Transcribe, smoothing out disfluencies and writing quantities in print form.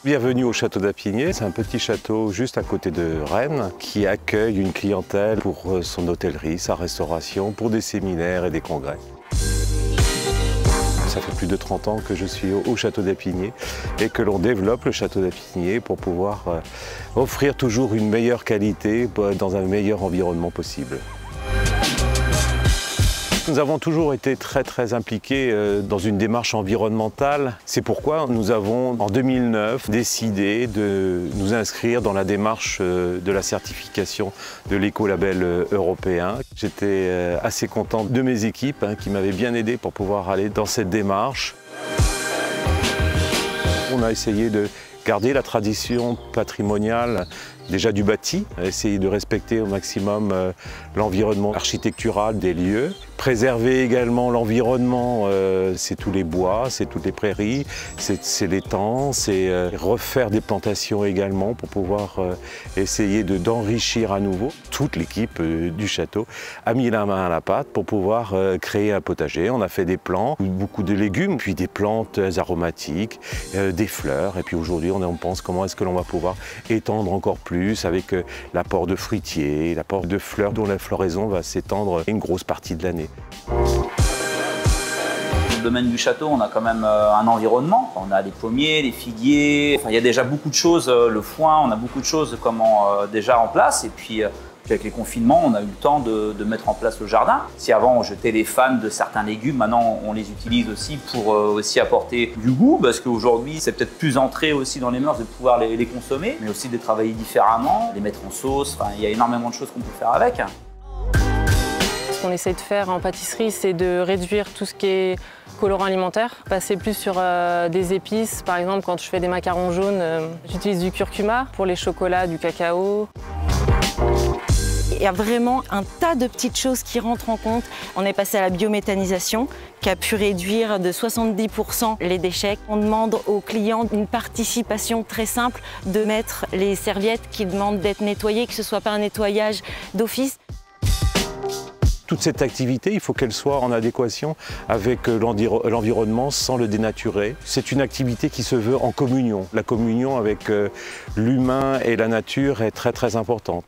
Bienvenue au château d'Apigné. C'est un petit château juste à côté de Rennes qui accueille une clientèle pour son hôtellerie, sa restauration, pour des séminaires et des congrès. Ça fait plus de 30 ans que je suis au château d'Apigné et que l'on développe le château d'Apigné pour pouvoir offrir toujours une meilleure qualité dans un meilleur environnement possible. Nous avons toujours été très impliqués dans une démarche environnementale. C'est pourquoi nous avons en 2009 décidé de nous inscrire dans la démarche de la certification de l'écolabel européen. J'étais assez content de mes équipes qui m'avaient bien aidé pour pouvoir aller dans cette démarche. On a essayé de garder la tradition patrimoniale déjà du bâti, essayer de respecter au maximum l'environnement architectural des lieux. Préserver également l'environnement, c'est tous les bois, c'est toutes les prairies, c'est l'étang, c'est refaire des plantations également pour pouvoir essayer d'enrichir à nouveau. Toute l'équipe du château a mis la main à la pâte pour pouvoir créer un potager. On a fait des plants, beaucoup de légumes, puis des plantes aromatiques, des fleurs. Et puis aujourd'hui, on pense comment est-ce que l'on va pouvoir étendre encore plus avec l'apport de fruitiers, l'apport de fleurs dont la floraison va s'étendre une grosse partie de l'année. Dans le domaine du château, on a quand même un environnement. On a les pommiers, les figuiers, il y a déjà beaucoup de choses, le foin, on a beaucoup de choses déjà en place. Et puis avec les confinements, on a eu le temps de mettre en place le jardin. Si avant on jetait les fans de certains légumes, maintenant on les utilise aussi pour aussi apporter du goût, parce qu'aujourd'hui c'est peut-être plus entré aussi dans les mœurs de pouvoir les consommer, mais aussi de les travailler différemment, les mettre en sauce. Il y a énormément de choses qu'on peut faire avec. Ce qu'on essaie de faire en pâtisserie, c'est de réduire tout ce qui est colorant alimentaire, passer plus sur des épices. Par exemple, quand je fais des macarons jaunes, j'utilise du curcuma. Pour les chocolats, du cacao. Il y a vraiment un tas de petites choses qui rentrent en compte. On est passé à la biométhanisation qui a pu réduire de 70% les déchets. On demande aux clients une participation très simple de mettre les serviettes qui demandent d'être nettoyées, que ce ne soit pas un nettoyage d'office. Toute cette activité, il faut qu'elle soit en adéquation avec l'environnement sans le dénaturer. C'est une activité qui se veut en communion. La communion avec l'humain et la nature est très importante.